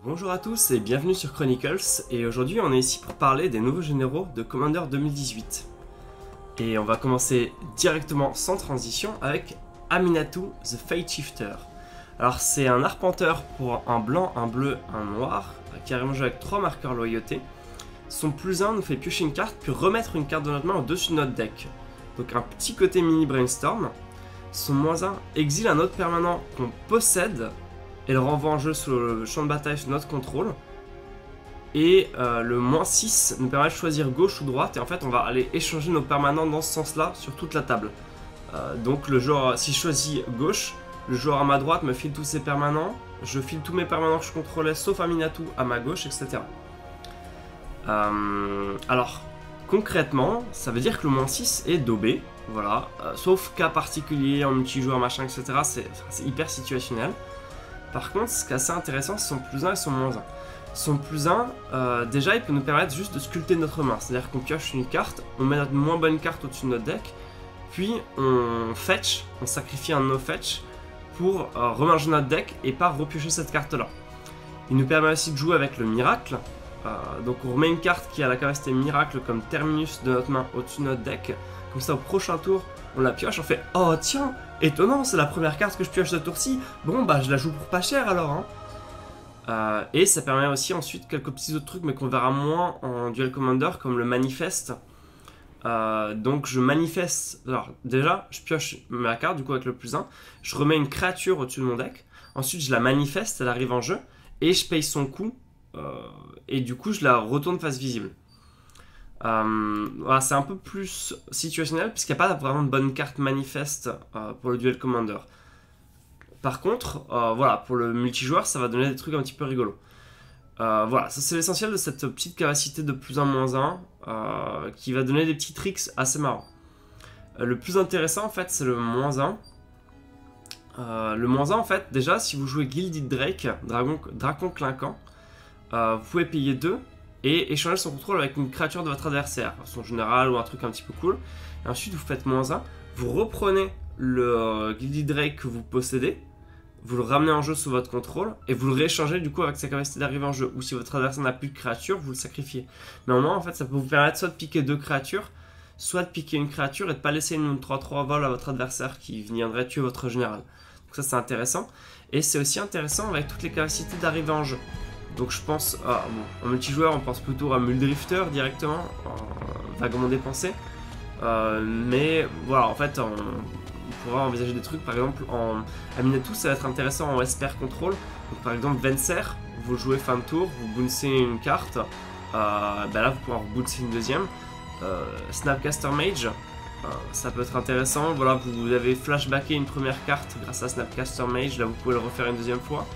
Bonjour à tous et bienvenue sur Chronicles, et aujourd'hui on est ici pour parler des nouveaux généraux de Commander 2018. Et on va commencer directement sans transition avec Aminatou the Fate Shifter. Alors c'est un arpenteur pour un blanc, un bleu, un noir, qui arrive en jeu avec 3 marqueurs loyauté. Son +1 nous fait piocher une carte puis remettre une carte de notre main au-dessus de notre deck. Donc un petit côté mini brainstorm. Son -1 exile un autre permanent qu'on possède et le renvoie en jeu sur le champ de bataille sous notre contrôle. Et le -6 nous permet de choisir gauche ou droite, et en fait on va aller échanger nos permanents dans ce sens là sur toute la table. Donc le joueur, si je choisis gauche, le joueur à ma droite me file tous ses permanents, je file tous mes permanents que je contrôlais sauf Aminatou à ma gauche, etc. Alors concrètement ça veut dire que le -6 est daubé, voilà, sauf cas particulier en multijoueur machin etc, c'est hyper situationnel. Par contre, ce qui est assez intéressant, c'est son +1 et son -1. Son +1, déjà, il peut nous permettre juste de sculpter notre main. C'est-à-dire qu'on pioche une carte, on met notre moins bonne carte au-dessus de notre deck, puis on fetch, on sacrifie un no-fetch pour remerger notre deck et pas repiocher cette carte-là. Il nous permet aussi de jouer avec le miracle. Donc on remet une carte qui a la capacité miracle comme terminus de notre main au-dessus de notre deck. Comme ça, au prochain tour, on la pioche, on fait « Oh tiens, étonnant, c'est la première carte que je pioche ce tour-ci. Bon, bah je la joue pour pas cher alors. Hein. » Et ça permet aussi ensuite quelques petits autres trucs, mais qu'on verra moins en Duel Commander, comme le manifeste. Donc je manifeste... Alors déjà, je pioche ma carte, du coup avec le +1. Je remets une créature au-dessus de mon deck. Ensuite, je la manifeste, elle arrive en jeu. Et je paye son coût. Et du coup, je la retourne face visible. Voilà, c'est un peu plus situationnel puisqu'il n'y a pas vraiment de bonne carte manifeste pour le Duel Commander. Par contre, voilà, pour le multijoueur, ça va donner des trucs un petit peu rigolos. Voilà, ça c'est l'essentiel de cette petite capacité de +1/-1 qui va donner des petits tricks assez marrants. Le plus intéressant en fait, c'est le -1. Le -1 en fait, déjà, si vous jouez Gilded Drake, Dracon Clinquant, vous pouvez payer 2 et échanger son contrôle avec une créature de votre adversaire, son général ou un truc un petit peu cool. Et ensuite vous faites -1, vous reprenez le Gilded Drake que vous possédez, vous le ramenez en jeu sous votre contrôle et vous le rééchangez du coup avec sa capacité d'arriver en jeu. Ou si votre adversaire n'a plus de créature, vous le sacrifiez. Mais au moins en fait ça peut vous permettre soit de piquer 2 créatures, soit de piquer une créature et de pas laisser une 3/3 vol à votre adversaire qui viendrait tuer votre général. Donc ça c'est intéressant. Et c'est aussi intéressant avec toutes les capacités d'arriver en jeu. Donc je pense, bon, en multijoueur on pense plutôt à Muldrifter directement, vaguement dépensé. Mais voilà, en fait on pourra envisager des trucs, par exemple en Aminatou ça va être intéressant en Esper Control. Donc par exemple Venser, vous jouez fin de tour, vous bouncez une carte, bah là vous pourrez en bouncer une deuxième. Snapcaster Mage, ça peut être intéressant, voilà, vous avez flashbacké une première carte grâce à Snapcaster Mage, là vous pouvez le refaire une deuxième fois.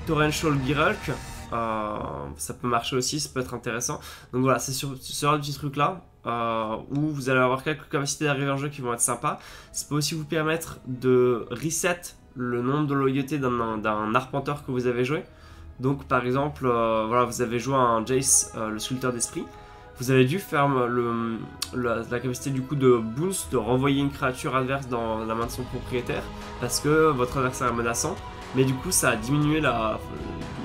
Torrential Girulk, ça peut marcher aussi, ça peut être intéressant. Donc voilà, c'est sur un petit truc là où vous allez avoir quelques capacités d'arriver en jeu qui vont être sympas. Ça peut aussi vous permettre de reset le nombre de loyauté d'un arpenteur que vous avez joué. Donc par exemple, voilà, vous avez joué un Jace, le sculpteur d'esprit. Vous avez dû faire la capacité du coup de bounce, de renvoyer une créature adverse dans la main de son propriétaire parce que votre adversaire est menaçant. Mais du coup ça a diminué la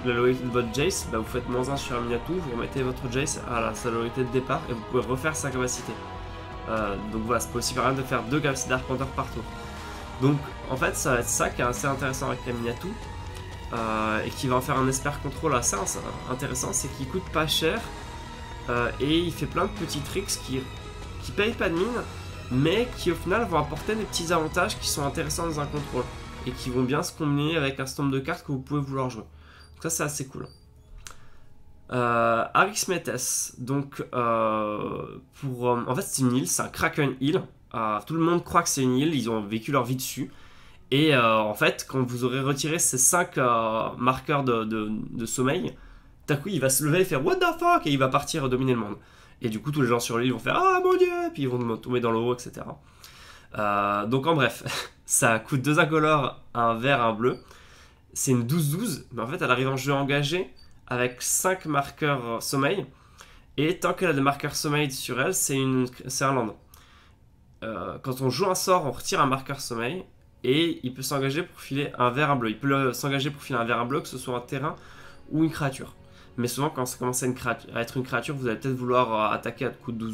loyauté de votre Jace, bah vous faites -1 sur Aminatou, vous remettez votre Jace à sa loyauté de départ et vous pouvez refaire sa capacité. Donc voilà, ça peut aussi permettre de faire 2 capacités d'arpenteur par tour. Donc en fait ça va être ça qui est assez intéressant avec Aminatou et qui va en faire un Esper Control assez intéressant, c'est qu'il coûte pas cher et il fait plein de petits tricks qui payent pas de mine mais qui au final vont apporter des petits avantages qui sont intéressants dans un contrôle et qui vont bien se combiner avec un certain nombre de cartes que vous pouvez vouloir jouer. Donc ça c'est assez cool. Arixmetes, donc en fait c'est une île, c'est un Kraken Hill. Tout le monde croit que c'est une île, ils ont vécu leur vie dessus. Et en fait quand vous aurez retiré ces 5 marqueurs de sommeil, d'un coup il va se lever et faire what the fuck et il va partir dominer le monde. Et du coup tous les gens sur l'île vont faire ah mon dieu, puis ils vont tomber dans l'eau, etc. Donc en bref, ça coûte 2 incolores, un vert, un bleu. C'est une 12-12, mais en fait elle arrive en jeu engagé avec 5 marqueurs sommeil. Et tant qu'elle a des marqueurs sommeil sur elle, c'est un land. Quand on joue un sort, on retire un marqueur sommeil. Et il peut s'engager pour filer un vert, un bleu. Il peut s'engager pour filer un vert, un bleu, que ce soit un terrain ou une créature. Mais souvent, quand ça commence à être une créature, vous allez peut-être vouloir attaquer à coup de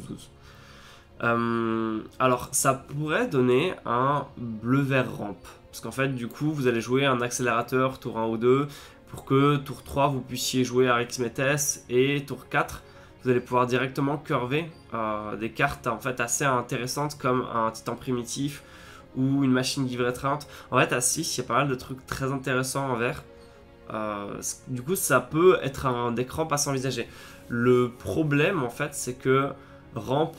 12-12. Alors, ça pourrait donner un bleu-vert rampe. Parce qu'en fait, du coup, vous allez jouer un accélérateur tour 1 ou 2 pour que tour 3, vous puissiez jouer Arixmetes et tour 4, vous allez pouvoir directement curver des cartes en fait assez intéressantes comme un titan primitif ou une machine guivre étreinte. En fait, à 6, il y a pas mal de trucs très intéressants en vert. Du coup, ça peut être un deck ramp à s'envisager. Le problème, en fait, c'est que ramp,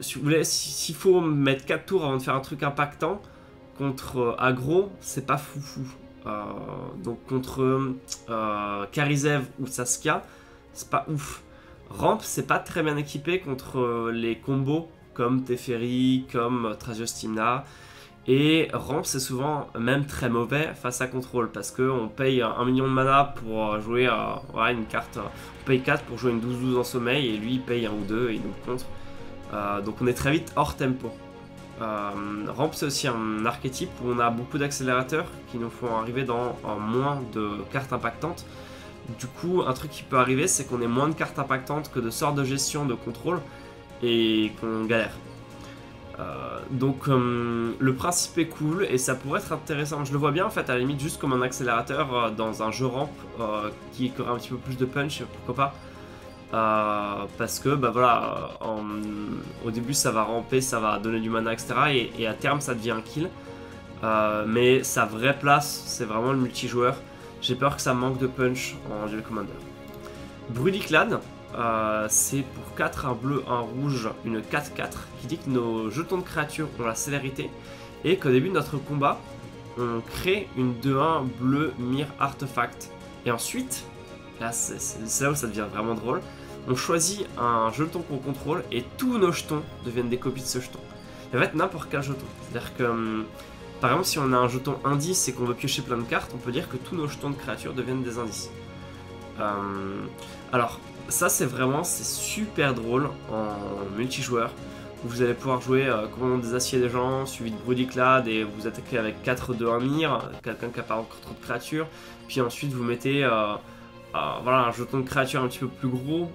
si vous voulez, s'il faut mettre 4 tours avant de faire un truc impactant, contre aggro, c'est pas foufou. Donc contre Karizev ou Saskia, c'est pas ouf. Ramp, c'est pas très bien équipé contre les combos comme Teferi, comme Trasiostimna. Et Ramp, c'est souvent même très mauvais face à contrôle parce qu'on paye 1 million de mana pour jouer une carte. On paye 4 pour jouer une 12-12 en sommeil et lui il paye 1 ou 2 et il nous contre. Donc on est très vite hors tempo. Ramp, c'est aussi un archétype où on a beaucoup d'accélérateurs qui nous font arriver dans moins de cartes impactantes. Du coup, un truc qui peut arriver, c'est qu'on ait moins de cartes impactantes que de sortes de gestion de contrôle et qu'on galère. Donc le principe est cool et ça pourrait être intéressant. Je le vois bien en fait à la limite juste comme un accélérateur dans un jeu ramp qui aurait un petit peu plus de punch, pourquoi pas. Parce que bah voilà, au début ça va ramper, ça va donner du mana, etc. Et à terme ça devient un kill. Mais sa vraie place, c'est vraiment le multijoueur. J'ai peur que ça manque de punch en Duel Commander. Brudiclad, c'est pour 4, un bleu, un rouge, une 4-4 qui dit que nos jetons de créatures ont la célérité et qu'au début de notre combat, on crée une 2-1 bleu Mir Artefact. Et ensuite, là c'est là où ça devient vraiment drôle, on choisit un jeton qu'on contrôle et tous nos jetons deviennent des copies de ce jeton. Et en fait, n'importe quel jeton. C'est-à-dire que, par exemple, si on a un jeton indice et qu'on veut piocher plein de cartes, on peut dire que tous nos jetons de créatures deviennent des indices. Alors, ça c'est super drôle en multijoueur où vous allez pouvoir jouer commandant des aciers des gens, suivi de Brudiclad et vous attaquez avec 4-2-1 Mir, quelqu'un qui n'a pas encore trop de créatures, puis ensuite vous mettez voilà, un jeton de créature un petit peu plus gros.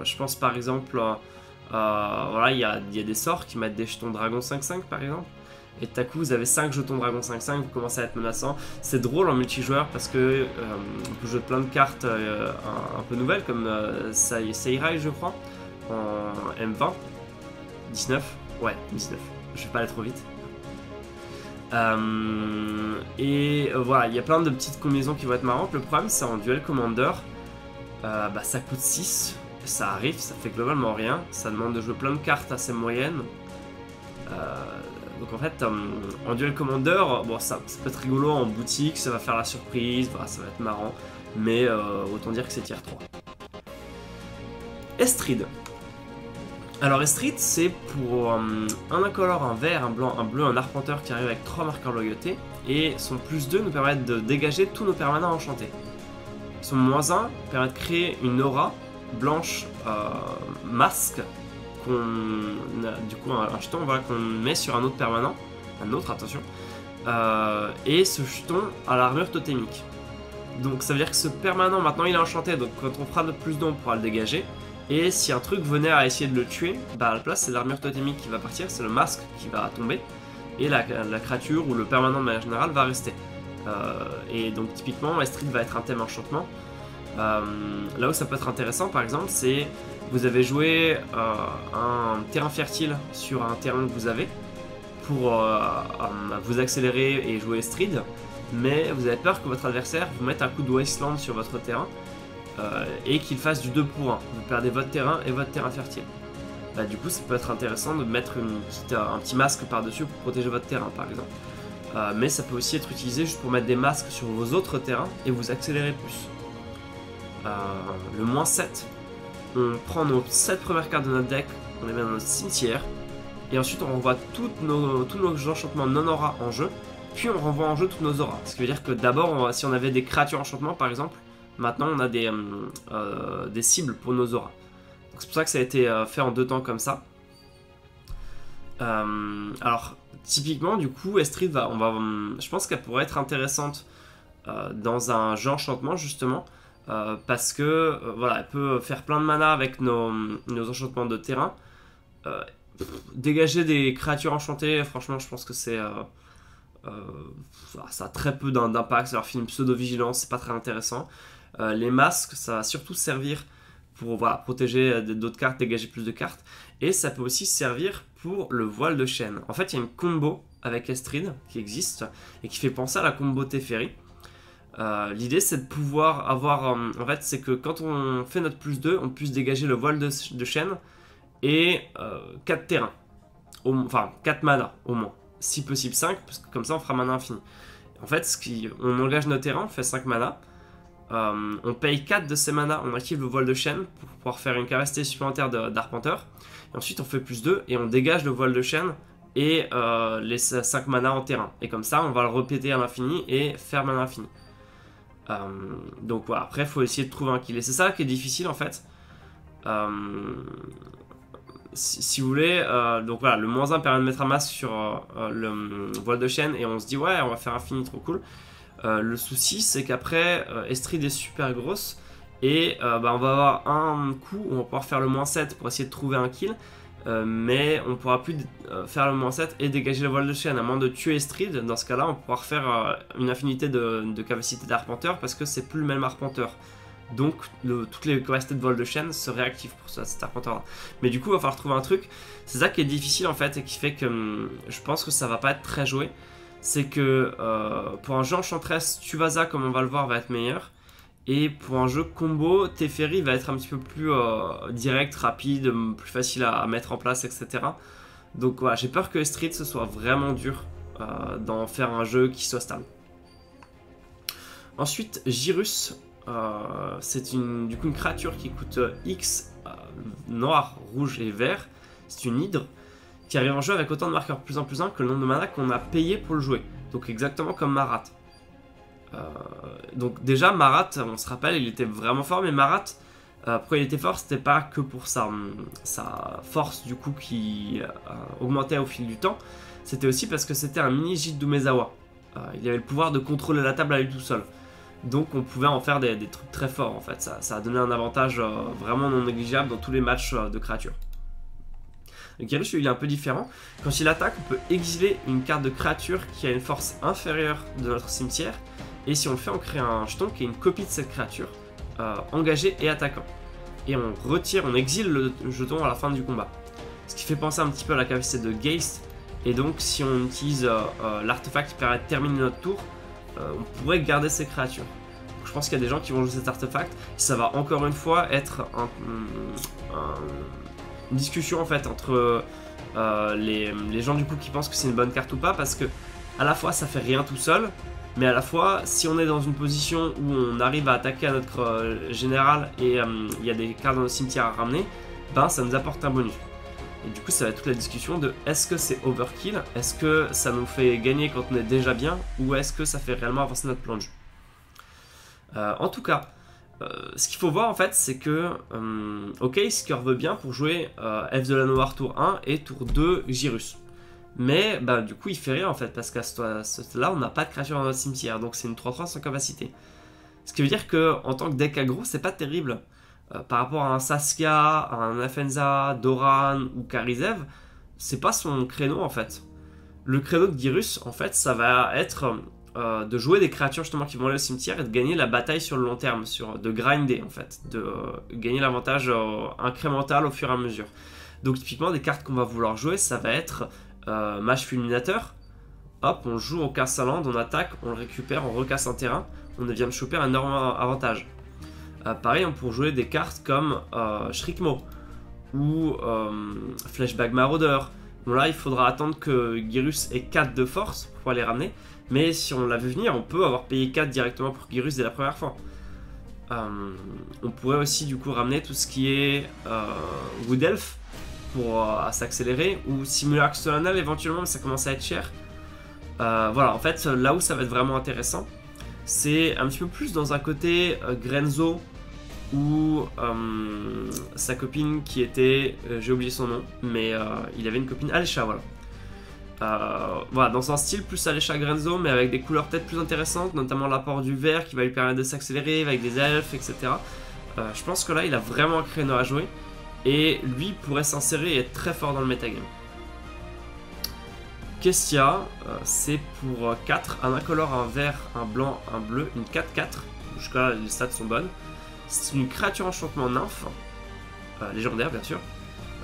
Je pense par exemple, voilà, il y a des sorts qui mettent des jetons dragon 5-5 par exemple. Et tout à coup vous avez 5 jetons dragon 5-5, vous commencez à être menaçant. C'est drôle en multijoueur parce que on peut jouer plein de cartes un peu nouvelles comme Seirai je crois, en M20. 19 ? Ouais, 19. Je vais pas aller trop vite. Et voilà, il y a plein de petites combinaisons qui vont être marrantes. Le problème c'est en Duel Commander, bah, ça coûte 6, ça arrive, ça fait globalement rien. Ça demande de jouer plein de cartes assez moyennes. Donc en fait, en Duel Commander, bon, ça peut être rigolo en boutique, ça va faire la surprise, voilà, ça va être marrant, mais autant dire que c'est tier 3. Estrid. Alors Estrid, c'est pour un incolore, un vert, un blanc, un bleu, un arpenteur qui arrive avec 3 marqueurs loyauté, et son plus 2 nous permet de dégager tous nos permanents enchantés. Son moins 1 permet de créer une aura blanche masque, du coup un jeton voilà, qu'on met sur un autre permanent, attention, et ce jeton a l'armure totémique. Donc ça veut dire que ce permanent maintenant il est enchanté, donc quand on fera notre plus 2 on pourra le dégager, et si un truc venait à essayer de le tuer, bah à la place c'est l'armure totémique qui va partir, c'est le masque qui va tomber, et la créature ou le permanent de manière générale va rester. Et donc typiquement Estrid va être un thème enchantement. Là où ça peut être intéressant par exemple c'est vous avez joué un terrain fertile sur un terrain que vous avez pour vous accélérer et jouer Estrid, mais vous avez peur que votre adversaire vous mette un coup de Wasteland sur votre terrain et qu'il fasse du 2 pour 1. Vous perdez votre terrain et votre terrain fertile. Bah, du coup ça peut être intéressant de mettre un petit masque par dessus pour protéger votre terrain par exemple. Mais ça peut aussi être utilisé juste pour mettre des masques sur vos autres terrains et vous accélérer plus. Le moins 7, on prend nos 7 premières cartes de notre deck, on les met dans notre cimetière, et ensuite on renvoie tous nos enchantements non-aura en jeu, puis on renvoie en jeu toutes nos auras. Ce qui veut dire que d'abord, si on avait des créatures enchantements par exemple, maintenant on a des cibles pour nos auras. C'est pour ça que ça a été fait en 2 temps comme ça. Alors, typiquement, du coup, Estrid, je pense qu'elle pourrait être intéressante dans un jeu enchantement justement, parce que voilà, elle peut faire plein de mana avec nos enchantements de terrain. Dégager des créatures enchantées, franchement je pense que ça a très peu d'impact, ça leur fait une pseudo-vigilance, c'est pas très intéressant. Les masques, ça va surtout servir pour voilà, protéger d'autres cartes, dégager plus de cartes. Et ça peut aussi servir pour le voile de chêne. En fait, il y a une combo avec Estrid qui existe et qui fait penser à la combo Teferi. L'idée, c'est de pouvoir avoir... en fait, c'est que quand on fait notre +2, on puisse dégager le voile de chêne et 4 terrains. Enfin, 4 mana au moins. Si possible 5, parce que comme ça, on fera mana infini. En fait, on engage nos terrains, on fait 5 mana. On paye 4 de ces mana, on active le voile de chêne pour pouvoir faire une capacité supplémentaire d'arpenteur. Et ensuite on fait +2 et on dégage le voile de chêne et les 5 mana en terrain. Et comme ça on va le répéter à l'infini et faire mana infini. Donc voilà, après il faut essayer de trouver un kill. Et c'est ça qui est difficile en fait. Si vous voulez, donc voilà, le -1 permet de mettre un masque sur le voile de chêne et on se dit ouais on va faire infini, trop cool. Le souci c'est qu'après Estrid est super grosse et on va avoir un coup où on va pouvoir faire le -7 pour essayer de trouver un kill, mais on ne pourra plus faire le -7 et dégager le voile de chêne à moins de tuer Estrid. Dans ce cas là on pourra faire une infinité de capacité d'arpenteur parce que c'est plus le même arpenteur, donc toutes les capacités de voile de chêne se réactivent pour cet arpenteur là. Mais du coup il va falloir trouver un truc, c'est ça qui est difficile en fait et qui fait que je pense que ça va pas être très joué. C'est que pour un jeu enchantress, Tuvasa, comme on va le voir, va être meilleur. Et pour un jeu combo, Teferi va être un petit peu plus direct, rapide, plus facile à mettre en place, etc. Donc voilà, j'ai peur que Estrid ce soit vraiment dur d'en faire un jeu qui soit stable. Ensuite, Girus, c'est du coup une créature qui coûte X, noir, rouge et vert. C'est une hydre qui arrive en jeu avec autant de marqueurs +1 +1 que le nombre de mana qu'on a payé pour le jouer. Donc exactement comme Marat. Donc déjà Marat, on se rappelle, il était vraiment fort, mais Marat, pourquoi il était fort, c'était pas que pour sa force du coup qui augmentait au fil du temps, c'était aussi parce que c'était un mini Jid d'Umezawa. Il avait le pouvoir de contrôler la table à lui tout seul. Donc on pouvait en faire des trucs très forts en fait, ça a donné un avantage vraiment non négligeable dans tous les matchs de créatures. Girus, il est un peu différent. Quand il attaque, on peut exiler une carte de créature qui a une force inférieure de notre cimetière. Et si on le fait, on crée un jeton qui est une copie de cette créature, engagée et attaquant. Et on retire, on exile le jeton à la fin du combat. Ce qui fait penser un petit peu à la capacité de Geist. Et donc, si on utilise l'artefact qui permet de terminer notre tour, on pourrait garder ces créatures. Donc, je pense qu'il y a des gens qui vont jouer cet artefact. Ça va encore une fois être une discussion en fait entre les gens du coup qui pensent que c'est une bonne carte ou pas, parce que à la fois ça fait rien tout seul, mais à la fois si on est dans une position où on arrive à attaquer à notre général et il y a des cartes dans le cimetière à ramener, ça nous apporte un bonus. Et du coup ça va être toute la discussion de est-ce que c'est overkill, est-ce que ça nous fait gagner quand on est déjà bien, ou est-ce que ça fait réellement avancer notre plan de jeu. En tout cas, ce qu'il faut voir en fait, c'est que ok, ce curve bien pour jouer F de la Noire tour 1 et tour 2 Girus. Mais du coup il fait rien en fait, parce qu'à ce stade-là on n'a pas de créature dans notre cimetière, donc c'est une 3-3 sans capacité. Ce qui veut dire que en tant que deck aggro, c'est pas terrible. Par rapport à un Saskia, à un Afenza, Doran ou Karizev, c'est pas son créneau en fait. Le créneau de Girus en fait, ça va être de jouer des créatures justement qui vont aller au cimetière et de gagner la bataille sur le long terme, de grinder en fait, de gagner l'avantage incrémental au fur et à mesure. Donc typiquement des cartes qu'on va vouloir jouer, ça va être Mage Fulminateur. Hop, on joue, on casse un land, on attaque, on le récupère, on recasse un terrain, on vient de choper un énorme avantage. Pareil, on peut jouer des cartes comme Shrikmo ou Flashback Marauder. Bon là, il faudra attendre que Girus ait 4 de force pour pouvoir les ramener. Mais si on l'a vu venir, on peut avoir payé 4 directement pour Girus dès la première fois. On pourrait aussi du coup ramener tout ce qui est Wood Elf pour s'accélérer, ou Simulacre Solennel éventuellement, mais ça commence à être cher. Voilà, en fait, là où ça va être vraiment intéressant, c'est un petit peu plus dans un côté Grenzo ou sa copine qui était, j'ai oublié son nom, mais il avait une copine, Alesha, voilà. Voilà, dans un style plus à l'échec Grenzo, mais avec des couleurs peut-être plus intéressantes, notamment l'apport du vert qui va lui permettre de s'accélérer avec des elfes, etc. Je pense que là, il a vraiment un créneau à jouer, et lui pourrait s'insérer et être très fort dans le metagame. Kestia, c'est pour 4, un incolore, un vert, un blanc, un bleu, une 4-4. Jusqu'à là, les stats sont bonnes. C'est une créature enchantement nymphe, légendaire bien sûr.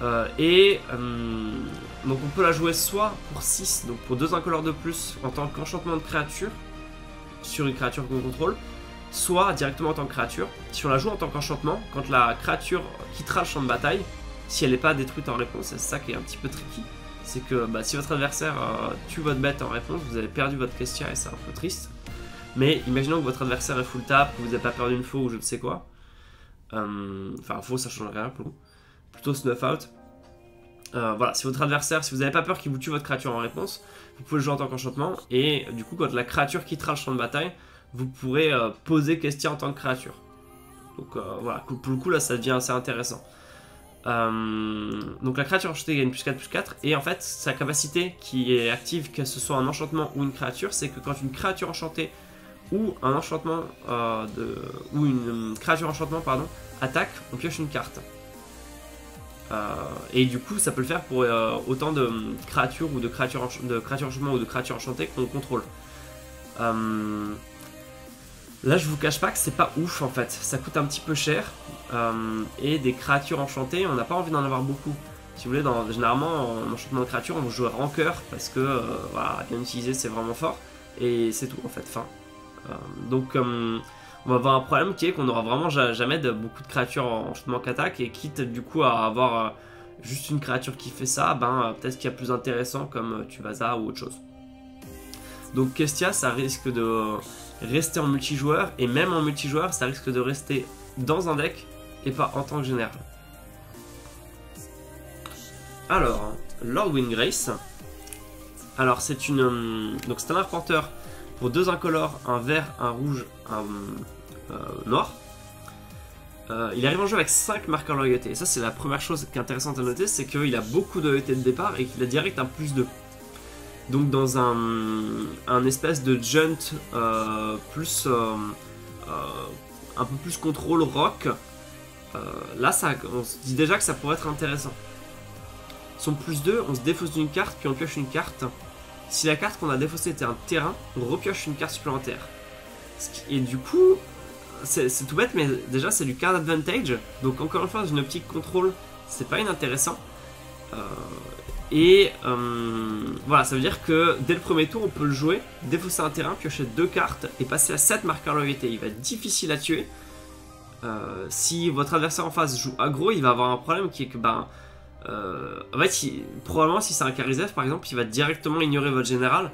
Donc on peut la jouer soit pour 6, donc pour 2 incolores de plus en tant qu'enchantement de créature sur une créature qu'on contrôle, soit directement en tant que créature. Si on la joue en tant qu'enchantement, quand la créature quittera le champ de bataille, si elle n'est pas détruite en réponse, c'est ça qui est un petit peu tricky. C'est que si votre adversaire tue votre bête en réponse, vous avez perdu votre Kestia et c'est un peu triste. Mais imaginons que votre adversaire est full tap, que vous n'avez pas perdu une faux ou je ne sais quoi. Enfin, faux ça change rien pour vous. Plutôt snuff out. Voilà, si votre adversaire, si vous n'avez pas peur qu'il vous tue votre créature en réponse, vous pouvez le jouer en tant qu'enchantement. Et du coup, quand la créature quittera le champ de bataille, vous pourrez poser Kestia en tant que créature. Donc voilà, pour le coup là ça devient assez intéressant. Donc la créature enchantée gagne plus 4 et en fait sa capacité qui est active, que ce soit un enchantement ou une créature, c'est que quand une créature enchantée ou un enchantement ou une créature enchantement pardon attaque, on pioche une carte. Et du coup ça peut le faire pour autant de créatures ou de créatures enchantement ou de créatures enchantées qu'on contrôle. Là je vous cache pas que c'est pas ouf en fait, ça coûte un petit peu cher. Et des créatures enchantées, on n'a pas envie d'en avoir beaucoup. Si vous voulez, généralement en enchantement de créature, on joue rancœur parce que voilà, bien utilisé c'est vraiment fort. Et c'est tout en fait, fin. Donc on va avoir un problème qui est qu'on n'aura vraiment jamais beaucoup de créatures en enchantement qu'attaque. Et quitte du coup à avoir juste une créature qui fait ça, peut-être qu'il y a plus intéressant comme Tuvaza ou autre chose. Donc Kestia ça risque de rester en multijoueur, et même en multijoueur ça risque de rester dans un deck et pas en tant que général. Alors, Lord Windgrace. Alors c'est une donc c'est un arpenteur pour 2 incolores, un vert, un rouge, un noir. Il arrive en jeu avec 5 marqueurs loyauté. Et ça c'est la première chose qui est intéressante à noter, c'est qu'il a beaucoup de loyauté de départ et qu'il a direct un +2. Donc dans un espèce de junt plus un peu plus contrôle rock, là on se dit déjà que ça pourrait être intéressant. Son +2, on se défausse d'une carte puis on pioche une carte. Si la carte qu'on a défaussée était un terrain, on repioche une carte supplémentaire. Et du coup, c'est tout bête, mais déjà c'est du card advantage. Donc encore une fois, dans une optique contrôle, c'est pas inintéressant. Voilà, ça veut dire que dès le premier tour, on peut le jouer, défausser un terrain, piocher 2 cartes et passer à 7 marqueurs loyauté. Il va être difficile à tuer. Si votre adversaire en face joue aggro, il va avoir un problème qui est que en fait, probablement si c'est un Karizev par exemple, il va directement ignorer votre général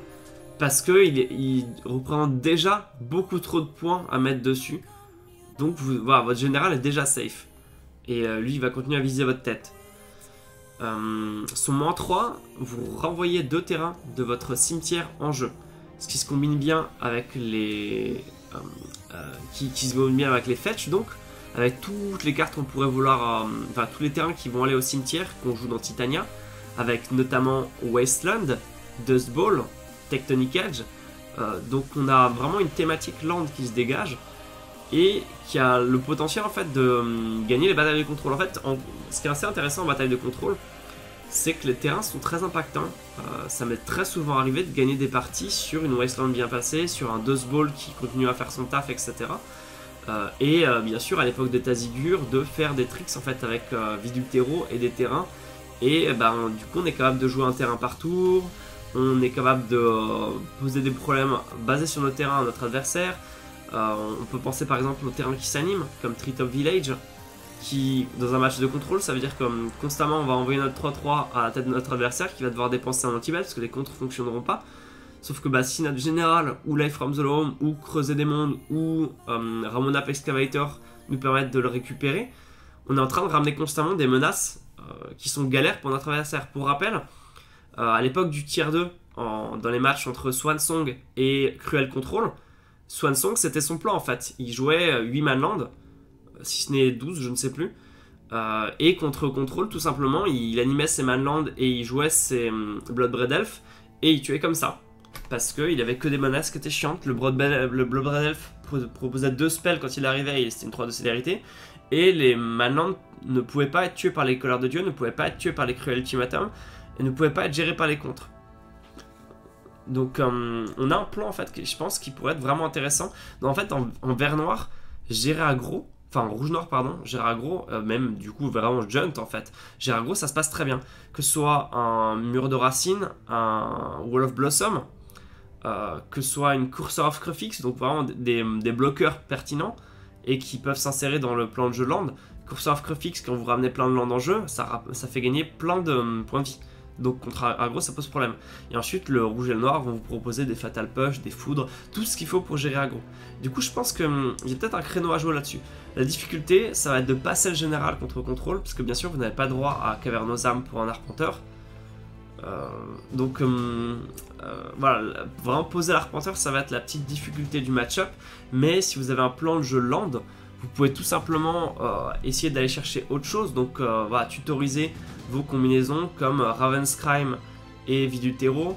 parce que il représente déjà beaucoup trop de points à mettre dessus. Donc voilà, votre général est déjà safe. Et lui, il va continuer à viser votre tête. Son -3, vous renvoyez 2 terrains de votre cimetière en jeu. Ce qui se combine bien avec les... qui se combine bien avec les fetch, donc avec toutes les cartes qu'on pourrait vouloir... enfin, tous les terrains qui vont aller au cimetière, qu'on joue dans Titania, avec notamment Wasteland, Dust Bowl, Tectonic Edge. Donc on a vraiment une thématique land qui se dégage et qui a le potentiel en fait de gagner les batailles de contrôle. En fait, ce qui est assez intéressant en bataille de contrôle, c'est que les terrains sont très impactants. Ça m'est très souvent arrivé de gagner des parties sur une Wasteland bien passée, sur un Dust Bowl qui continue à faire son taf, etc. Bien sûr, à l'époque de Tazigur, de faire des tricks en fait avec Vidultero et des terrains. Et du coup, on est capable de jouer un terrain par tour. On est capable de poser des problèmes basés sur nos terrains à notre adversaire. On peut penser par exemple aux terrains qui s'animent, comme Treetop Village, qui, dans un match de contrôle, ça veut dire que constamment on va envoyer notre 3-3 à la tête de notre adversaire qui va devoir dépenser un anti-bet parce que les contres ne fonctionneront pas. Sauf que si notre général, ou Life from the Home, ou Creuser des Mondes, ou Ramonap Excavator nous permettent de le récupérer, on est en train de ramener constamment des menaces qui sont galères pour notre adversaire. Pour rappel, à l'époque du tier 2, dans les matchs entre Swansong et Cruel Control, Swansong c'était son plan en fait. Il jouait 8 manland, si ce n'est 12, je ne sais plus. Et contre Control, tout simplement, il animait ses manland et il jouait ses Bloodbraid Elf. Et il tuait comme ça. Parce qu'il avait que des menaces qui étaient chiantes. Le Bloodbraid Elf proposait 2 spells quand il arrivait, et c'était une 3 de célérité. Et les Manlands ne pouvaient pas être tués par les colères de Dieu, ne pouvaient pas être tués par les Cruel Ultimatum, et ne pouvaient pas être gérés par les contres. Donc on a un plan en fait, je pense, qui pourrait être vraiment intéressant. Donc, en fait, en vert noir, gérer aggro, enfin en rouge noir pardon, gérer aggro, même du coup vraiment Junt en fait. Gérer aggro, ça se passe très bien. Que ce soit un mur de racines, un Wall of Blossom, que ce soit une Courser of Crufix, donc vraiment des bloqueurs pertinents et qui peuvent s'insérer dans le plan de jeu land. Courser of Crufix, quand vous ramenez plein de land en jeu, ça fait gagner plein de points de vie. Donc contre aggro, ça pose problème. Et ensuite, le rouge et le noir vont vous proposer des Fatal Push, des foudres, tout ce qu'il faut pour gérer aggro. Du coup, je pense qu'il y a peut-être un créneau à jouer là-dessus. La difficulté, ça va être de passer le général contre contrôle, parce que bien sûr, vous n'avez pas droit à Cavernous Arm pour un arpenteur. Voilà, vraiment poser l'arpenteur, ça va être la petite difficulté du match-up. Mais si vous avez un plan de jeu land, vous pouvez tout simplement essayer d'aller chercher autre chose. Donc voilà, tutoriser vos combinaisons comme Raven's Crime et Vie du Terreau,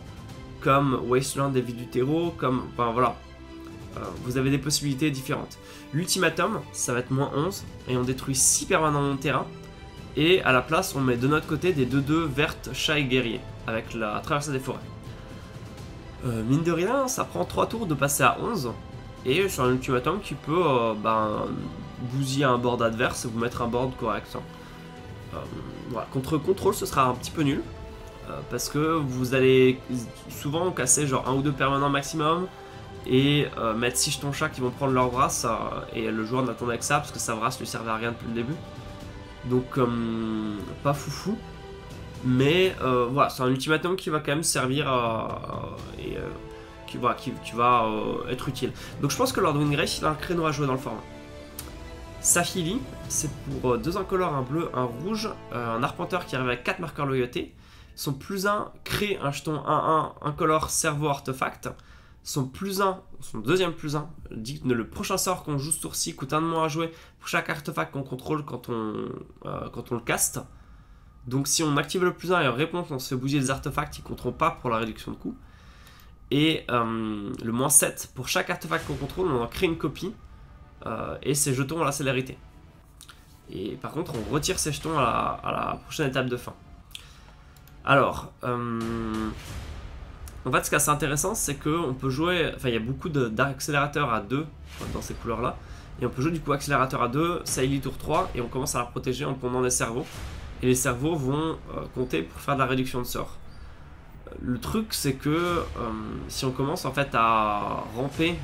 comme Wasteland et Vie du Terreau, comme, enfin voilà, vous avez des possibilités différentes. L'ultimatum, ça va être -11 et on détruit 6 permanents de terrain. Et à la place, on met de notre côté des 2-2 vertes, chat et guerrier avec la traversée des forêts. Mine de rien, ça prend 3 tours de passer à 11. Et sur un ultimatum qui peut bousiller un board adverse et vous mettre un board correct. Voilà. Contre contrôle, ce sera un petit peu nul. Parce que vous allez souvent casser genre 1 ou 2 permanents maximum. Et mettre 6 jetons chat qui vont prendre leur brasse. Et le joueur n'attendait que ça parce que sa brasse lui servait à rien depuis le début. Donc pas foufou. Mais voilà, c'est un ultimatum qui va quand même servir qui va être utile. Donc je pense que Lord Windgrace, il a un créneau à jouer dans le format. Saphili, c'est pour 2 incolores, un bleu, un rouge, un arpenteur qui arrive avec 4 marqueurs loyauté. Son +1 crée un jeton 1-1 incolore cerveau artefact. Son deuxième +1 dit que le prochain sort qu'on joue ce tour-ci coûte 1 de moins à jouer pour chaque artefact qu'on contrôle quand on le caste. Donc si on active le +1 et en réponse on se fait bouger des artefacts, ils ne compteront pas pour la réduction de coût. Et le -7, pour chaque artefact qu'on contrôle, on en crée une copie. Et ces jetons ont la célérité. Et par contre, on retire ces jetons à la prochaine étape de fin. Alors, en fait, ce qui est assez intéressant, c'est qu'on peut jouer. Enfin, il y a beaucoup d'accélérateurs à 2 dans ces couleurs-là. Et on peut jouer du coup accélérateur à 2, Saïli tour 3, et on commence à la protéger en pondant des cerveaux. Et les cerveaux vont compter pour faire de la réduction de sort. Le truc, c'est que si on commence en fait à ramper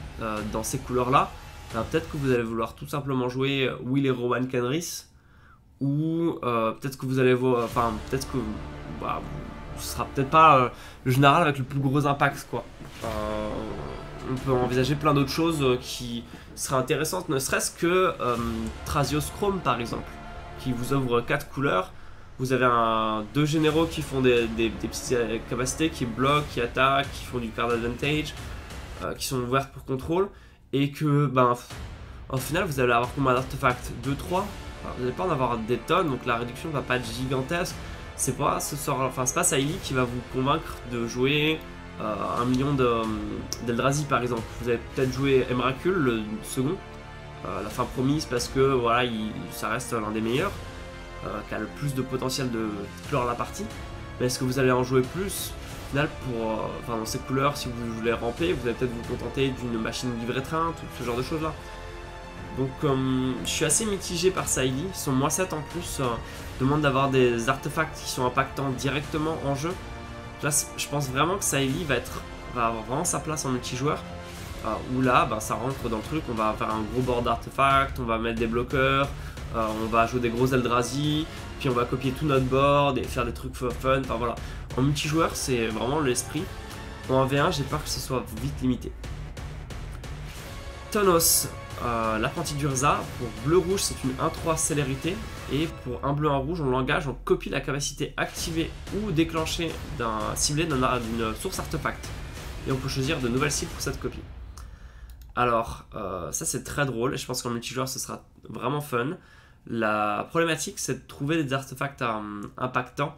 dans ces couleurs-là, peut-être que vous allez vouloir tout simplement jouer Will et Rowan Kenris, ou peut-être que vous allez voir, enfin peut-être que ce sera peut-être pas le général avec le plus gros impact quoi. On peut envisager plein d'autres choses qui seraient intéressantes, ne serait-ce que Thrasios Chrome par exemple, qui vous ouvre 4 couleurs. Vous avez 2 généraux qui font des petites capacités, qui bloquent, qui attaquent, qui font du card advantage, qui sont ouvertes pour contrôle. Et que, au final, vous allez avoir combien d'artefacts 2-3 Vous n'allez pas en avoir des tonnes, donc la réduction ne va pas être gigantesque. C'est pas Saïli qui va vous convaincre de jouer 1 million d'Eldrazi par exemple. Vous allez peut-être jouer Emrakul, le second, la fin promise, parce que voilà, ça reste l'un des meilleurs, qui a le plus de potentiel de clore la partie. Mais est-ce que vous allez en jouer plus? Au final, dans ces couleurs, si vous voulez ramper, vous allez peut-être vous contenter d'une machine livre-train, tout ce genre de choses là. Donc je suis assez mitigé par Saïli. Son -7 en plus demande d'avoir des artefacts qui sont impactants directement en jeu. Là, je pense vraiment que Saïli va avoir vraiment sa place en multijoueur. Où là, ça rentre dans le truc, on va faire un gros board d'artefacts, on va mettre des bloqueurs, on va jouer des gros Eldrazi, puis on va copier tout notre board et faire des trucs fun. Enfin voilà. En multijoueur, c'est vraiment l'esprit. En 1v1, j'ai peur que ce soit vite limité. Tonos, l'apprenti d'Urza. Pour bleu-rouge, c'est une 1-3 célérité. Et pour un bleu, un rouge, on l'engage, on copie la capacité activée ou déclenchée ciblée d'une source artefact. Et on peut choisir de nouvelles cibles pour cette copie. Alors, ça c'est très drôle et je pense qu'en multijoueur, ce sera vraiment fun. La problématique, c'est de trouver des artefacts impactants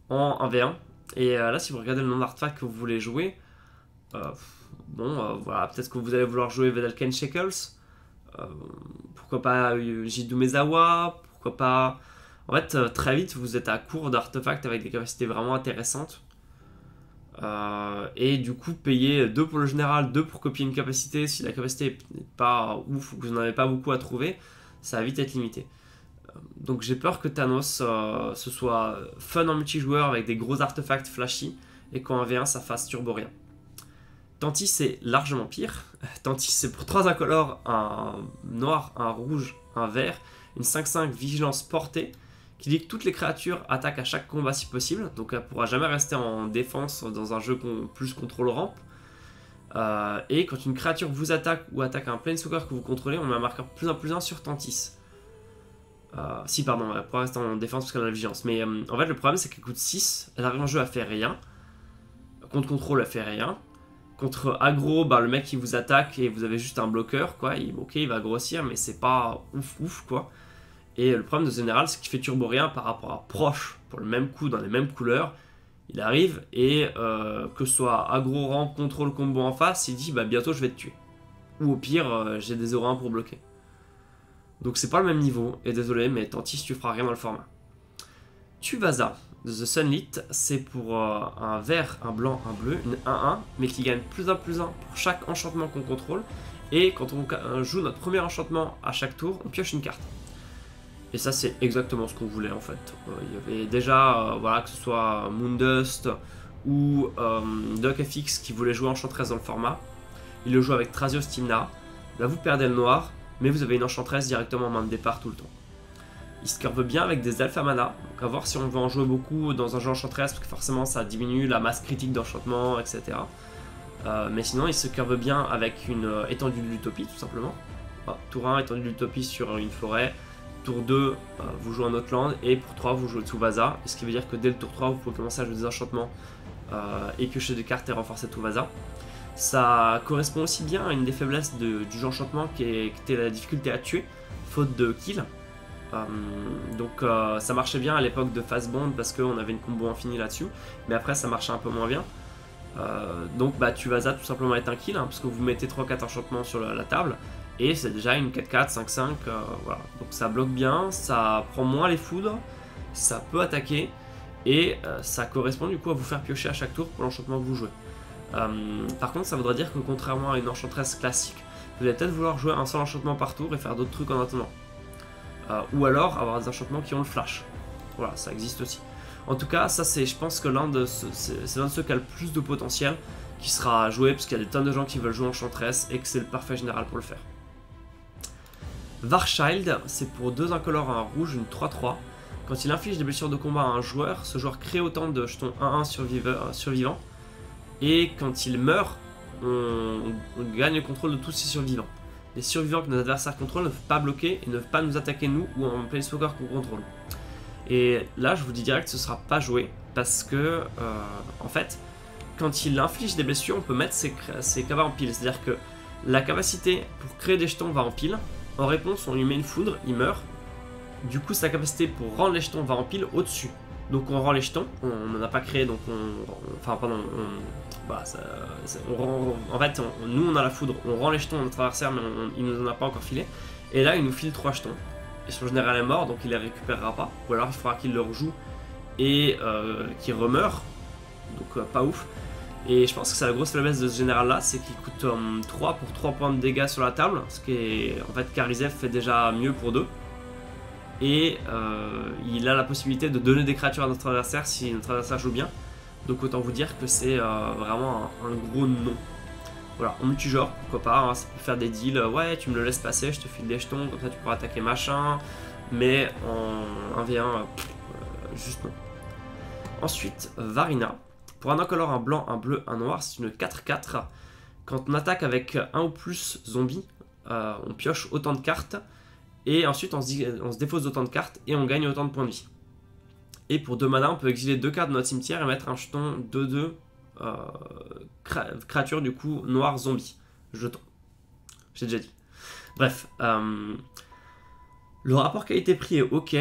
en 1v1. Et là, si vous regardez le nombre d'artefacts que vous voulez jouer, voilà, peut-être que vous allez vouloir jouer Vedalken Shackles, pourquoi pas Jidou Mezawa, pourquoi pas... En fait, très vite, vous êtes à court d'artefacts avec des capacités vraiment intéressantes. Et du coup, payer 2 pour le général, 2 pour copier une capacité, si la capacité n'est pas ouf ou que vous n'en avez pas beaucoup à trouver, ça va vite être limité. Donc j'ai peur que Thanos ce soit fun en multijoueur avec des gros artefacts flashy et qu'en 1v1 ça fasse turbo rien. Tantis c'est largement pire. Tantis c'est pour 3 incolores, un noir, un rouge, un vert, une 5-5 vigilance portée qui dit que toutes les créatures attaquent à chaque combat si possible, donc elle pourra jamais rester en défense dans un jeu plus contrôle rampe. Et quand une créature vous attaque ou attaque un planeswalker que vous contrôlez, on met un marqueur +1/+1 sur Tantis. Si, pardon, elle pourra rester en défense parce qu'elle a la vigilance. Mais en fait, le problème, c'est qu'elle coûte 6. Elle arrive en jeu, elle fait rien. Contre contrôle, elle fait rien. Contre aggro, bah, le mec qui vous attaque et vous avez juste un bloqueur, quoi. Ok, il va grossir, mais c'est pas ouf, quoi. Et le problème de général, c'est qu'il fait turbo rien par rapport à proche, pour le même coup, dans les mêmes couleurs. Il arrive et que ce soit aggro, ramp, contrôle, combo en face, il dit bah bientôt je vais te tuer. Ou au pire, j'ai des aura 1 pour bloquer. Donc c'est pas le même niveau, et désolé, mais Tantis tu feras rien dans le format. Tuvasa de The Sunlit, c'est pour un vert, un blanc, un bleu, une 1-1, mais qui gagne +1/+1 pour chaque enchantement qu'on contrôle. Et quand on joue notre premier enchantement à chaque tour, on pioche une carte. Et ça c'est exactement ce qu'on voulait en fait. Il y avait déjà, voilà, que ce soit Moondust ou DuckFX qui voulait jouer Enchantress dans le format. Il le joue avec Thrasios Tymna. Là vous perdez le noir, mais vous avez une Enchantress directement en main de départ tout le temps. Il se curve bien avec des Alpha Mana, donc à voir si on veut en jouer beaucoup dans un jeu Enchantress, parce que forcément ça diminue la masse critique d'enchantement, etc. Mais sinon il se curve bien avec une étendue de l'utopie tout simplement. Tour 1, étendue de l'utopie sur une forêt. Tour 2, vous jouez un autre land, et pour 3 vous jouez Tuvasa, ce qui veut dire que dès le tour 3 vous pouvez commencer à jouer des enchantements et piocher des cartes et renforcer Tuvasa. Ça correspond aussi bien à une des faiblesses du jeu enchantement qui était la difficulté à tuer, faute de kill. Donc ça marchait bien à l'époque de Fastbond parce qu'on avait une combo infinie là-dessus, mais après ça marchait un peu moins bien. Donc bah Tuvasa tout simplement est un kill, parce que vous mettez 3-4 enchantements sur la table, et c'est déjà une 4-4, 5-5, voilà. Donc ça bloque bien, ça prend moins les foudres, ça peut attaquer, et ça correspond du coup à vous faire piocher à chaque tour pour l'enchantement que vous jouez. Par contre ça voudrait dire que contrairement à une enchantress classique, vous allez peut-être vouloir jouer un seul enchantement par tour et faire d'autres trucs en attendant. Ou alors avoir des enchantements qui ont le flash. Voilà, ça existe aussi. En tout cas, ça c'est, je pense que l'un de ceux qui a le plus de potentiel qui sera joué, parce qu'il y a des tonnes de gens qui veulent jouer Enchantress et que c'est le parfait général pour le faire. Varchild, c'est pour 2 incolores, un rouge, une 3-3. Quand il inflige des blessures de combat à un joueur, ce joueur crée autant de jetons 1-1 survivants. Et quand il meurt, on gagne le contrôle de tous ses survivants. Les survivants que nos adversaires contrôlent ne peuvent pas bloquer et ne peuvent pas nous attaquer nous ou un planeswalker qu'on contrôle. Et là, je vous dis direct que ce sera pas joué parce que, en fait, quand il inflige des blessures, on peut mettre ses cavas en pile. C'est-à-dire que la capacité pour créer des jetons va en pile. En réponse, on lui met une foudre, il meurt. Du coup, sa capacité pour rendre les jetons va en pile au-dessus. Donc on rend les jetons, on n'en a pas créé, donc en fait, nous on a la foudre, on rend les jetons à notre adversaire, mais il nous en a pas encore filé. Et là, il nous file 3 jetons. Et son général est mort, donc il les récupérera pas. Ou alors il faudra qu'il le rejoue et qu'il remeure. Donc pas ouf. Et je pense que c'est la grosse faiblesse de ce général là, c'est qu'il coûte 3 pour 3 points de dégâts sur la table. Ce qui est, en fait, Karizev fait déjà mieux pour 2. Et il a la possibilité de donner des créatures à notre adversaire si notre adversaire joue bien. Donc autant vous dire que c'est vraiment un gros non. Voilà, en multijoueur, pourquoi pas, hein, ça peut faire des deals, ouais tu me le laisses passer, je te file des jetons, comme ça tu pourras attaquer machin. Mais en 1v1, juste non. Ensuite, Varina. Pour un incolore, un blanc, un bleu, un noir, c'est une 4-4. Quand on attaque avec un ou plus zombies, on pioche autant de cartes. Et ensuite, on se défausse d'autant de cartes et on gagne autant de points de vie. Et pour 2 mana, on peut exiler 2 cartes de notre cimetière et mettre un jeton 2-2 créature du coup noir zombie. Jeton. J'ai déjà dit. Bref. Le rapport qualité-prix est ok.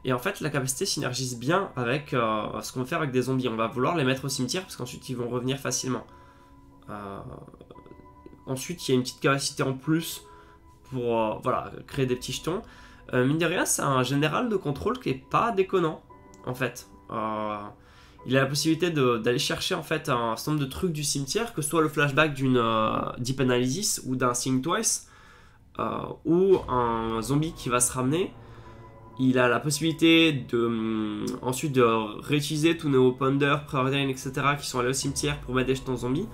Et en fait, la capacité synergise bien avec ce qu'on fait avec des zombies. On va vouloir les mettre au cimetière parce qu'ensuite ils vont revenir facilement. Ensuite, il y a une petite capacité en plus pour voilà, créer des petits jetons. Mine de rien, c'est un général de contrôle qui est pas déconnant, en fait. Il a la possibilité d'aller chercher en fait un certain nombre de trucs du cimetière, que ce soit le flashback d'une Deep Analysis ou d'un Think Twice, ou un zombie qui va se ramener. Il a la possibilité ensuite de réutiliser tous nos Ponder, Preordain, etc. qui sont allés au cimetière pour mettre des jetons zombies.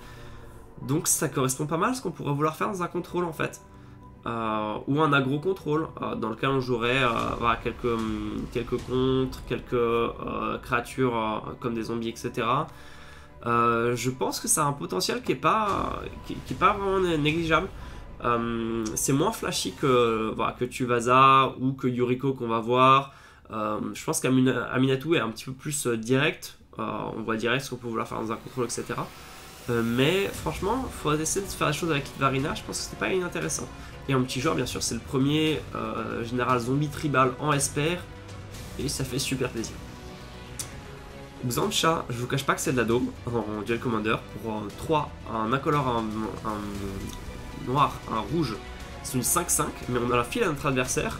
Donc ça correspond pas mal à ce qu'on pourrait vouloir faire dans un contrôle en fait. Ou un agro contrôle dans lequel on jouerait voilà, quelques contres, quelques créatures comme des zombies, etc. Je pense que ça a un potentiel qui est pas vraiment négligeable. C'est moins flashy que Tuivasa ou que Yuriko qu'on va voir. Je pense qu'Aminatou est un petit peu plus direct. On voit direct ce qu'on peut vouloir faire dans un contrôle, etc. Mais franchement, il faudrait essayer de faire les choses avec Varina. Je pense que c'était pas inintéressant. Et en petit joueur, bien sûr, c'est le premier général zombie tribal en Esper. Et ça fait super plaisir. Xancha, je vous cache pas que c'est de la daube en Duel Commander. Pour 3, un incolore, un noir, un rouge, c'est une 5-5. Mais on a la file à notre adversaire.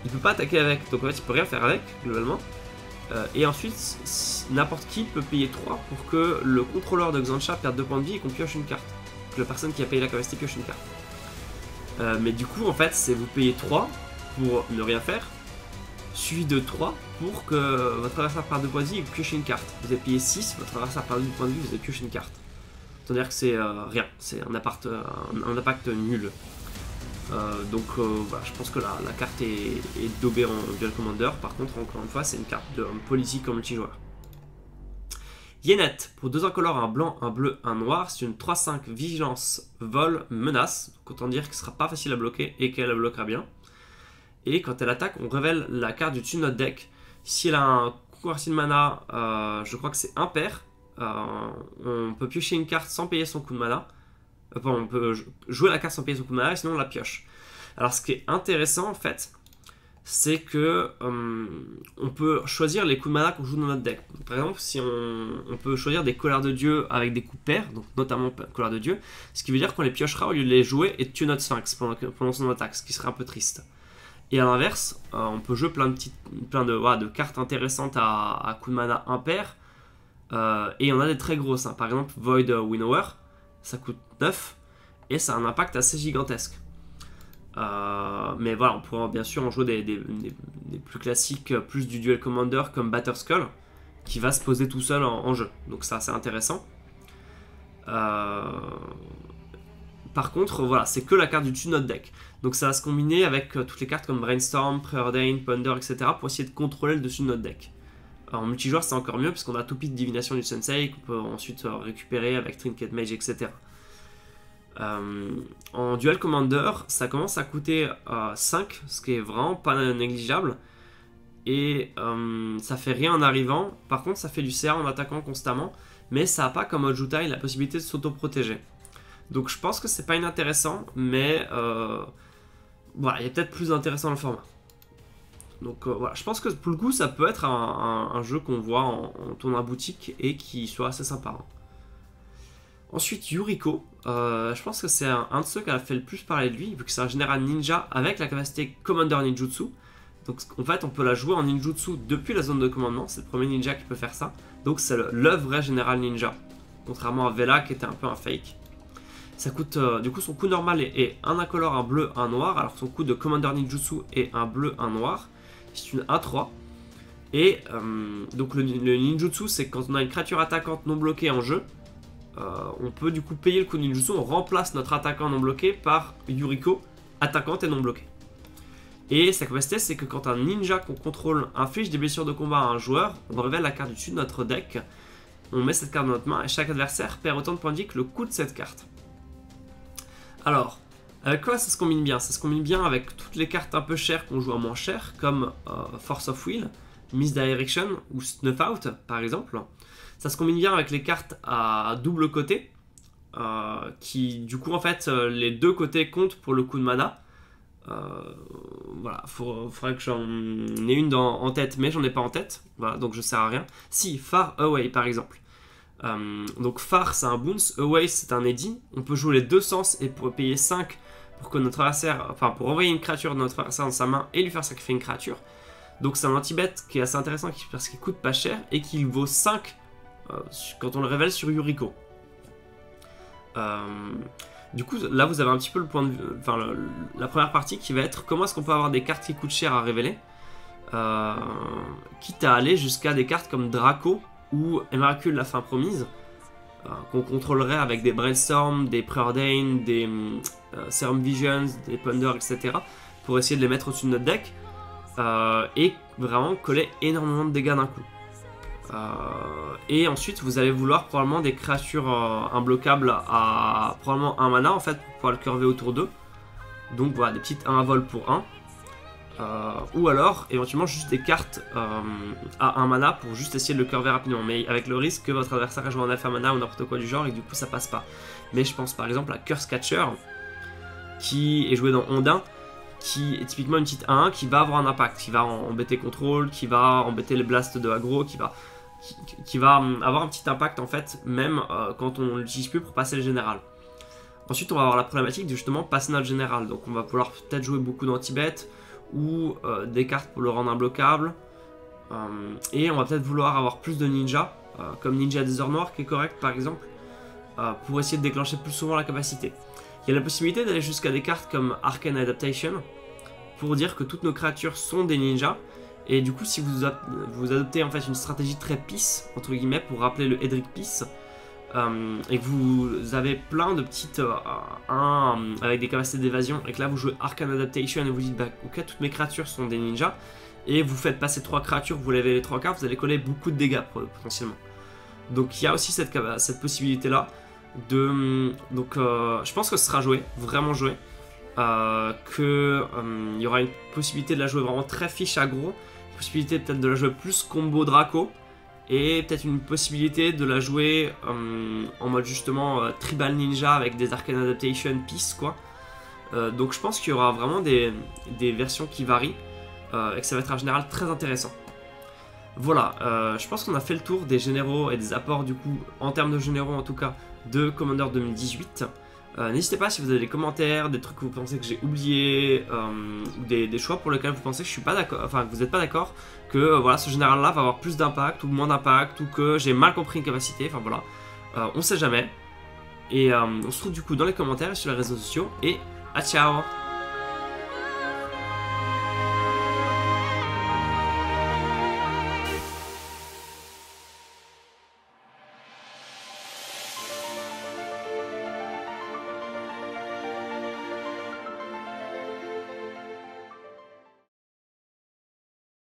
Il peut pas attaquer avec, donc en fait il peut rien faire avec, globalement. Et ensuite, n'importe qui peut payer 3 pour que le contrôleur de Xancha perde 2 points de vie et qu'on pioche une carte. Que la personne qui a payé la capacité pioche une carte. Mais du coup, en fait, c'est vous payez 3 pour ne rien faire, suivi de 3 pour que votre adversaire perde 2 points de vie et que vous piochez une carte. Vous avez payé 6, votre adversaire perd 2 points de vie, vous avez pioché une carte. C'est-à-dire que c'est rien, c'est un impact nul. Donc voilà, je pense que la carte est daubée en Duel Commander. Par contre, encore une fois, c'est une carte de politique en multijoueur. Yenet, pour 2 incolores, un blanc, un bleu, un noir, c'est une 3-5 vigilance, vol, menace. Donc autant dire que ce sera pas facile à bloquer et qu'elle la bloquera bien. Et quand elle attaque, on révèle la carte du dessus de notre deck. Si elle a un courtier de mana, je crois que c'est impair. On peut piocher une carte sans payer son coup de mana. On peut jouer la carte sans payer son coup de mana et sinon on la pioche. Alors ce qui est intéressant en fait, c'est que on peut choisir les coups de mana qu'on joue dans notre deck. Par exemple, si on peut choisir des colères de dieu avec des coups pairs, donc notamment colères de dieu, ce qui veut dire qu'on les piochera au lieu de les jouer et de tuer notre sphinx pendant son attaque, ce qui serait un peu triste. Et à l'inverse, on peut jouer plein de cartes intéressantes à coups de mana impair, et on a des très grosses, hein. Par exemple Void Winnower, ça coûte 9 et ça a un impact assez gigantesque. Mais voilà, on pourra bien sûr en jouer des plus classiques, plus du Duel Commander comme Batterskull, qui va se poser tout seul en jeu. Donc c'est assez intéressant. Par contre, voilà, c'est que la carte du dessus de notre deck. Donc ça va se combiner avec toutes les cartes comme Brainstorm, Preordain, Ponder, etc. pour essayer de contrôler le dessus de notre deck. En multijoueur, c'est encore mieux parce qu'on a Toupie de Divination du Sensei qu'on peut ensuite récupérer avec Trinket Mage, etc. En Duel Commander, ça commence à coûter 5, ce qui est vraiment pas négligeable. Et ça fait rien en arrivant. Par contre, ça fait du CA en attaquant constamment. Mais ça n'a pas comme Ojutai la possibilité de s'auto-protéger. Donc je pense que c'est pas inintéressant, mais voilà, il y a peut-être plus intéressant dans le format. Donc voilà, je pense que pour le coup, ça peut être un jeu qu'on voit en tournoi boutique et qui soit assez sympa. Hein. Ensuite, Yuriko, je pense que c'est un de ceux qui a fait le plus parler de lui, vu que c'est un général ninja avec la capacité Commander Ninjutsu. Donc en fait, on peut la jouer en ninjutsu depuis la zone de commandement, c'est le premier ninja qui peut faire ça. Donc c'est le vrai général ninja, contrairement à Vela qui était un peu un fake. Ça coûte, du coup, son coût normal est un incolore, un bleu, un noir, alors son coût de Commander Ninjutsu est un bleu, un noir. C'est une A3. Et donc le ninjutsu, c'est quand on a une créature attaquante non bloquée en jeu, on peut du coup payer le coût de ninjutsu, on remplace notre attaquant non bloqué par Yuriko, attaquante et non bloquée. Et sa capacité, c'est que quand un ninja qu'on contrôle inflige des blessures de combat à un joueur, on révèle la carte du dessus de notre deck, on met cette carte dans notre main et chaque adversaire perd autant de points de vie que le coût de cette carte. Alors, avec quoi ça se combine bien? Ça se combine bien avec toutes les cartes un peu chères qu'on joue à moins cher, comme Force of Will, Misdirection ou Snuff Out par exemple. Ça se combine bien avec les cartes à double côté, qui du coup en fait les deux côtés comptent pour le coup de mana. Voilà, faudrait que j'en ai une en tête, mais j'en ai pas en tête, voilà, donc je sers à rien. Si, Far Away par exemple. Donc Far c'est un bounce, Away c'est un eddy. On peut jouer les deux sens et pour payer 5 pour que notre adversaire, enfin pour envoyer une créature de notre adversaire dans sa main et lui faire sacrifier une créature. Donc c'est un anti-bet qui est assez intéressant parce qu'il coûte pas cher et qu'il vaut 5 quand on le révèle sur Yuriko. Du coup, là vous avez un petit peu le point de vue, enfin la première partie qui va être comment est-ce qu'on peut avoir des cartes qui coûtent cher à révéler, quitte à aller jusqu'à des cartes comme Draco ou Emrakul la fin promise, qu'on contrôlerait avec des Brainstorm, des Preordain, des Serum Visions, des Ponder, etc. pour essayer de les mettre au-dessus de notre deck et vraiment coller énormément de dégâts d'un coup. Et ensuite vous allez vouloir probablement des créatures imbloquables à probablement 1 mana en fait pour pouvoir le curver autour d'eux. Donc voilà, des petites 1 à vol pour 1. Ou alors éventuellement juste des cartes à 1 mana pour juste essayer de le curver rapidement, mais avec le risque que votre adversaire a joué en F1 mana ou n'importe quoi du genre et que du coup ça passe pas. Mais je pense par exemple à Curse Catcher qui est joué dans Ondin, qui est typiquement une petite 1-1 qui va avoir un impact, qui va embêter contrôle, qui va embêter les blasts de aggro, qui va avoir un petit impact en fait, même quand on l'utilise plus pour passer le général. Ensuite on va avoir la problématique de justement passer notre général, donc on va pouvoir peut-être jouer beaucoup d'anti-bet ou des cartes pour le rendre imbloquable, et on va peut-être vouloir avoir plus de ninja, comme Ninja des Heures Noires qui est correct par exemple, pour essayer de déclencher plus souvent la capacité. Il y a la possibilité d'aller jusqu'à des cartes comme Arcane Adaptation pour dire que toutes nos créatures sont des ninjas, et du coup si vous adoptez en fait une stratégie très peace entre guillemets pour rappeler le Edric Peace, et que vous avez plein de petites 1 avec des capacités d'évasion et que là vous jouez Arcane Adaptation et vous dites bah ok toutes mes créatures sont des ninjas et vous faites passer 3 créatures, vous levez les 3 cartes, vous allez coller beaucoup de dégâts potentiellement. Donc il y a aussi cette possibilité là de... Donc je pense que ce sera joué, vraiment joué, il y aura une possibilité de la jouer vraiment très fiche aggro, une possibilité peut-être de la jouer plus combo Draco, et peut-être une possibilité de la jouer en mode justement Tribal Ninja avec des Arcane Adaptation Peace quoi. Donc je pense qu'il y aura vraiment des versions qui varient et que ça va être un général très intéressant. Voilà, je pense qu'on a fait le tour des généraux et des apports du coup, en termes de généraux en tout cas, de Commander 2018. N'hésitez pas si vous avez des commentaires, des trucs que vous pensez que j'ai oubliés, ou des choix pour lesquels vous pensez que je suis pas d'accord, enfin que vous n'êtes pas d'accord, que voilà ce général là va avoir plus d'impact ou moins d'impact, ou que j'ai mal compris une capacité, enfin voilà, on sait jamais. Et on se retrouve du coup dans les commentaires et sur les réseaux sociaux, et à ciao!